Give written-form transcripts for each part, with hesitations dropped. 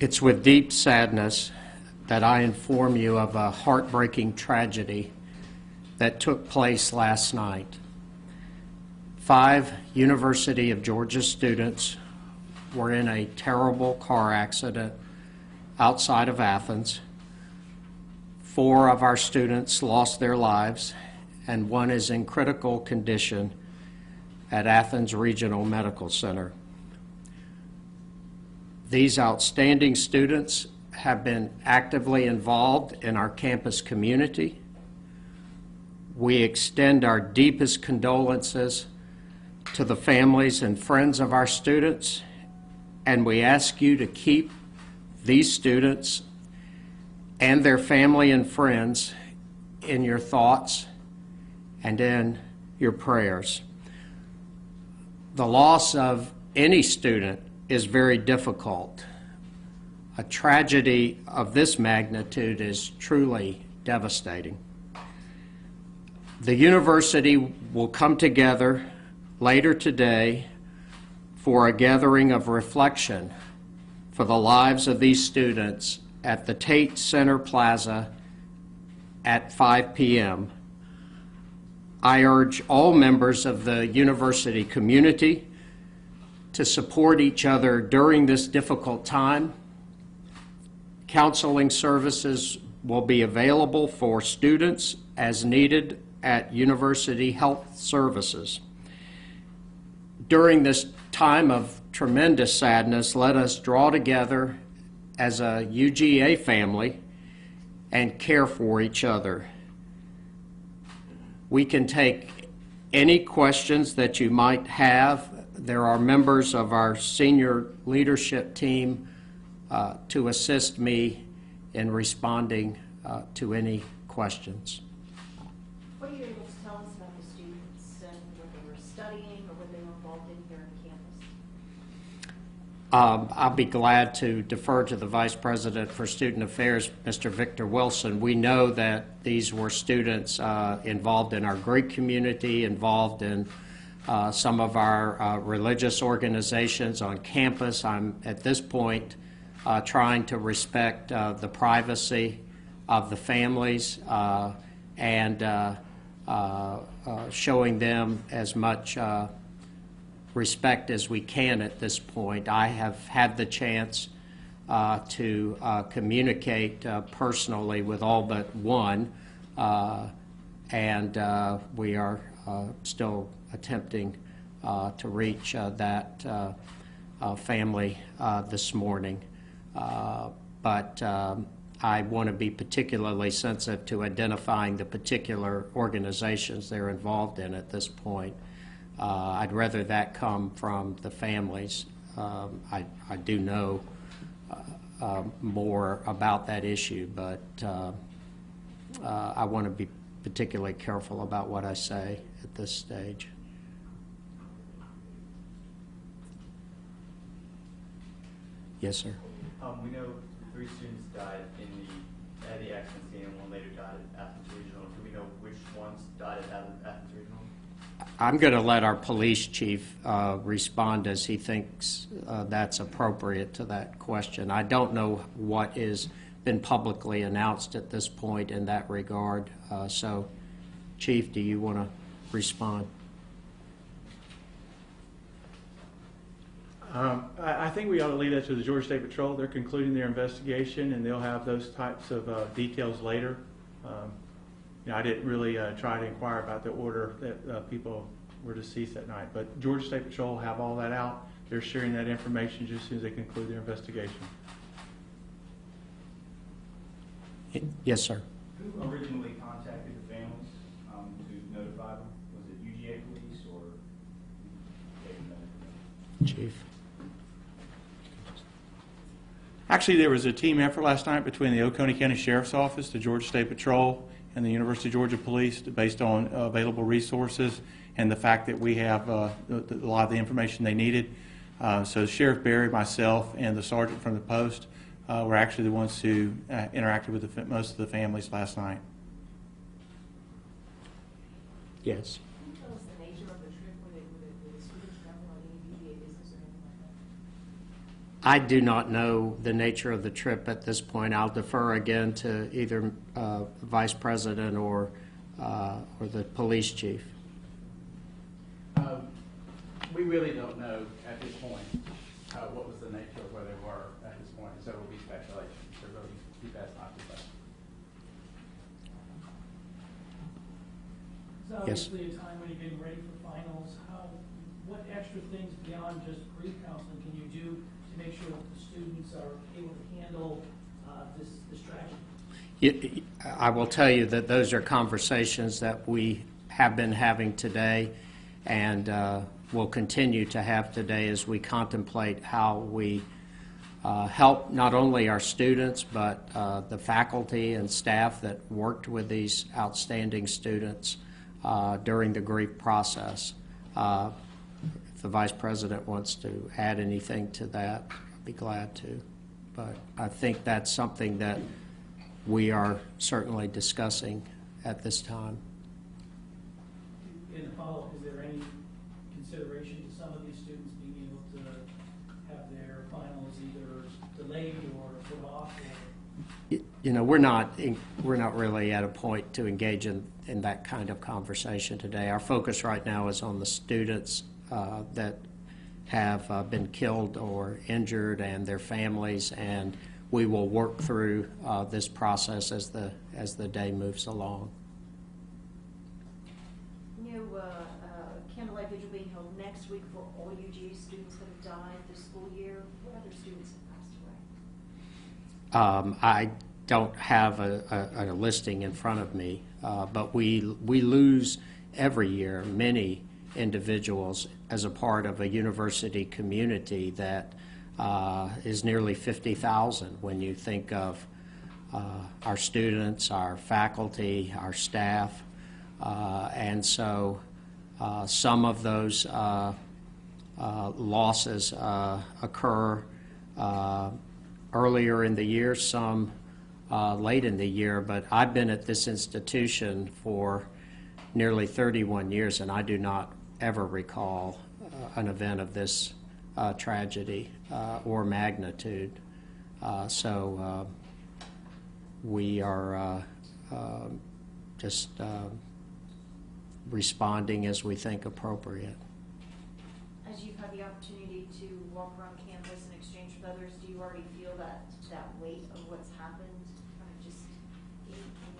It's with deep sadness that I inform you of a heartbreaking tragedy that took place last night. 5 University of Georgia students were in a terrible car accident outside of Athens. 4 of our students lost their lives, and 1 is in critical condition at Athens Regional Medical Center. These outstanding students have been actively involved in our campus community. We extend our deepest condolences to the families and friends of our students, and we ask you to keep these students and their family and friends in your thoughts and in your prayers. The loss of any student is very difficult. A tragedy of this magnitude is truly devastating. The university will come together later today for a gathering of reflection for the lives of these students at the Tate Center Plaza at 5 p.m. I urge all members of the university community to support each other during this difficult time. Counseling services will be available for students as needed at University Health Services. During this time of tremendous sadness, let us draw together as a UGA family and care for each other. We can take any questions that you might have. There are members of our senior leadership team to assist me in responding to any questions. What are you able to tell us about the students and what they were studying or what they were involved in here on campus? I'll be glad to defer to the Vice President for Student Affairs, Mr. Victor Wilson. We know that these were students involved in our Greek community, involved in some of our religious organizations on campus. I'm, at this point, trying to respect the privacy of the families and showing them as much respect as we can at this point. I have had the chance to communicate personally with all but 1, and we are still attempting to reach that family this morning. But I want to be particularly sensitive to identifying the particular organizations they're involved in at this point. I'd rather that come from the families. I do know more about that issue, but I want to be particularly careful about what I say at this stage. Yes, sir. We know 3 students died at the accident scene and 1 later died at Athens Regional. Do we know which ones died at Athens Regional? I'm going to let our police chief respond as he thinks that's appropriate to that question. I don't know what has been publicly announced at this point in that regard. So, Chief, do you want to respond? I think we ought to leave that to the Georgia State Patrol. They're concluding their investigation, and they'll have those types of details later. I didn't really try to inquire about the order that people were deceased that night, but Georgia State Patrol will have all that out. They're sharing that information just as soon as they conclude their investigation. Yes, sir. Who originally contacted the families to notify them? Was it UGA police or? Chief. Actually, there was a team effort last night between the Oconee County Sheriff's Office, the Georgia State Patrol, and the University of Georgia Police based on available resources and the fact that we have a lot of the information they needed. So Sheriff Barry, myself, and the sergeant from the post were actually the ones who interacted with most of the families last night. Yes. Can you tell us the nature of the trip? Were the students traveling on any UGA business or anything like I do not know the nature of the trip at this point. I'll defer again to either Vice President or the police chief. We really don't know at this point what was the nature of where they were at this point, so it will be speculation. So really be best not to say. It's obviously a time when you're getting ready for finals. What extra things beyond just grief counseling can you do to make sure that the students are able to handle this tragedy? I will tell you that those are conversations that we have been having today and will continue to have today as we contemplate how we help not only our students but the faculty and staff that worked with these outstanding students during the grief process. If the Vice President wants to add anything to that, I'd be glad to. But I think that's something that we are certainly discussing at this time. In the follow-up, is there any consideration to some of these students being able to have their finals either delayed or put off? You know, we're not really at a point to engage in that kind of conversation today. Our focus right now is on the students that have been killed or injured and their families, and we will work through this process as the day moves along. Candlelight Vigil being held next week for all UGA students that have died this school year. What other students have passed away? I don't have a listing in front of me, but we lose every year many individuals as a part of a university community that is nearly 50,000 when you think of our students, our faculty, our staff, and so some of those losses occur earlier in the year, some late in the year, but I've been at this institution for nearly 31 years, and I do not ever recall an event of this tragedy or magnitude. So we are just responding as we think appropriate. As you've had the opportunity to walk around campus and exchange with others, do you already feel that weight of what's happened kind of just in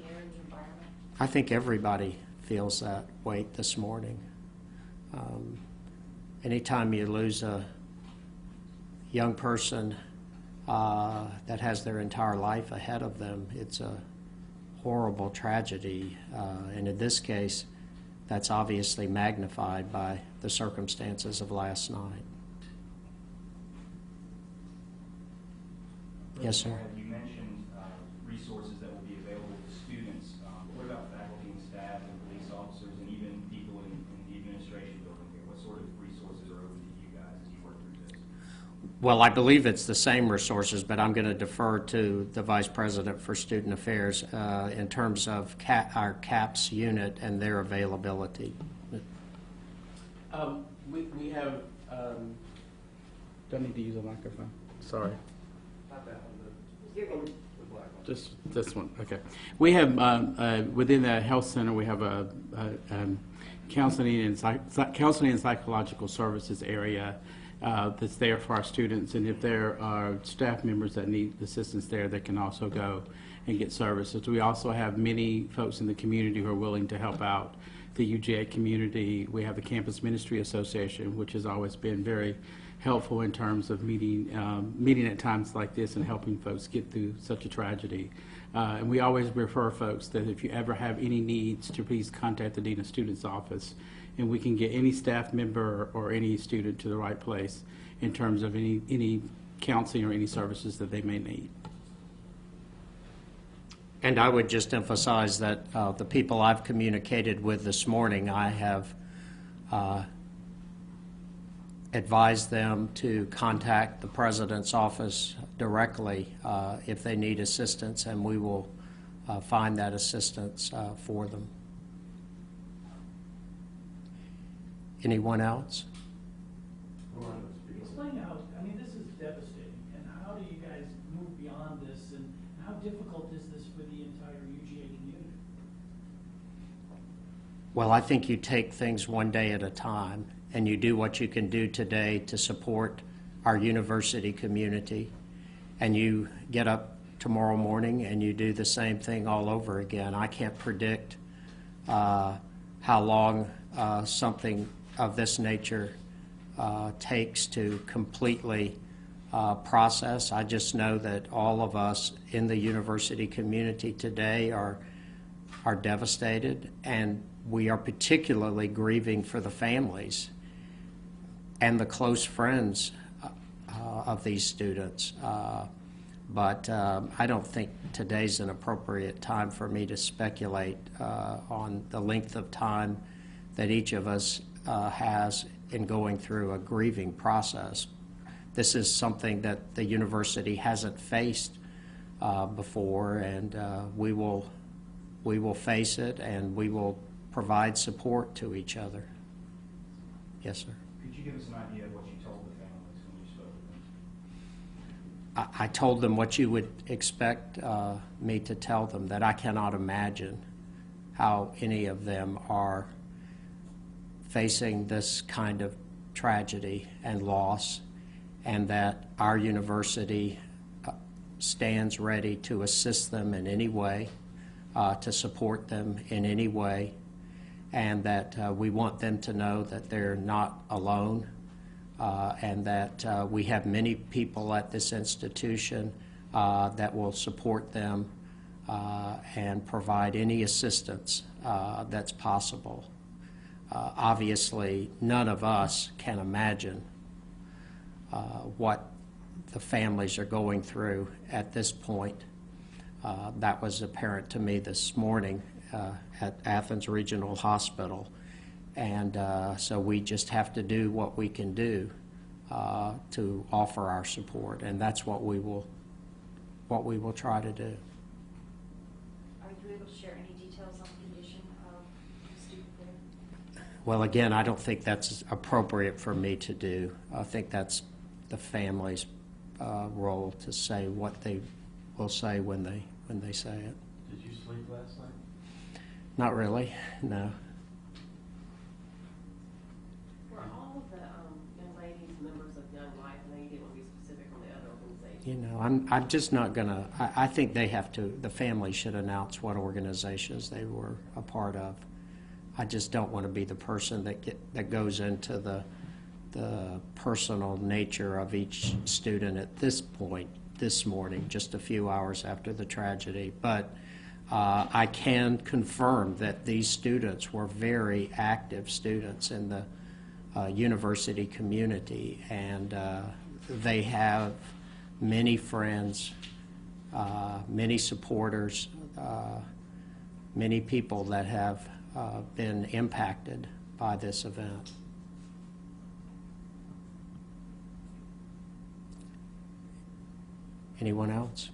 the air, in the environment? I think everybody feels that weight this morning. Anytime you lose a young person that has their entire life ahead of them, it's a horrible tragedy. And in this case, that's obviously magnified by the circumstances of last night. Yes, sir. You mentioned resources that will be available to students. What about faculty and staff and police officers and even people in the administration building here? What sort of resources are open to you guys as you work through this? Well, I believe it's the same resources, but I'm going to defer to the Vice President for Student Affairs in terms of our CAPS unit and their availability. We have, do I need to use a microphone? Sorry. You're good. Just this one, okay. We have, within the health center, we have a counseling and psychological services area that's there for our students, and if there are staff members that need assistance there, they can also go and get services. We also have many folks in the community who are willing to help out the UGA community. We have the Campus Ministry Association, which has always been very helpful in terms of meeting at times like this and helping folks get through such a tragedy. And we always refer folks that if you ever have any needs, to please contact the Dean of Students office, and we can get any staff member or any student to the right place in terms of any counseling or any services that they may need. And I would just emphasize that the people I've communicated with this morning, I have advised them to contact the President's office directly if they need assistance, and we will find that assistance for them. Anyone else? Explain how, I mean, this is devastating. beyond this, and how difficult is this for the entire UGA community? Well, I think you take things one day at a time, and you do what you can do today to support our university community, and you get up tomorrow morning and you do the same thing all over again. I can't predict how long something of this nature takes to completely process. I just know that all of us in the university community today are devastated, and we are particularly grieving for the families and the close friends of these students. But I don't think today's an appropriate time for me to speculate on the length of time that each of us has in going through a grieving process. This is something that the university hasn't faced before, and we will face it, and we will provide support to each other. Yes, sir. Could you give us an idea of what you told the families when you spoke with them? I told them what you would expect me to tell them, that I cannot imagine how any of them are facing this kind of tragedy and loss, and that our university stands ready to assist them in any way, to support them in any way, and that we want them to know that they're not alone, and that we have many people at this institution that will support them and provide any assistance that's possible. Obviously, none of us can imagine what the families are going through at this point. That was apparent to me this morning at Athens Regional Hospital, and so we just have to do what we can do to offer our support, and that's what we will try to do. Are you able to share any details on the condition of the student there? Well, again, I don't think that's appropriate for me to do. I think that's the family's role to say what they will say when they say it. Did you sleep last night? Not really, no. Were all of the young ladies members of Young Life, and you didn't want to be specific on the other organizations? You know, I'm just not gonna. I think they have to. The family should announce what organizations they were a part of. I just don't want to be the person that goes into the personal nature of each student at this point this morning, just a few hours after the tragedy. But I can confirm that these students were very active students in the university community, and they have many friends, many supporters, many people that have been impacted by this event. Anyone else?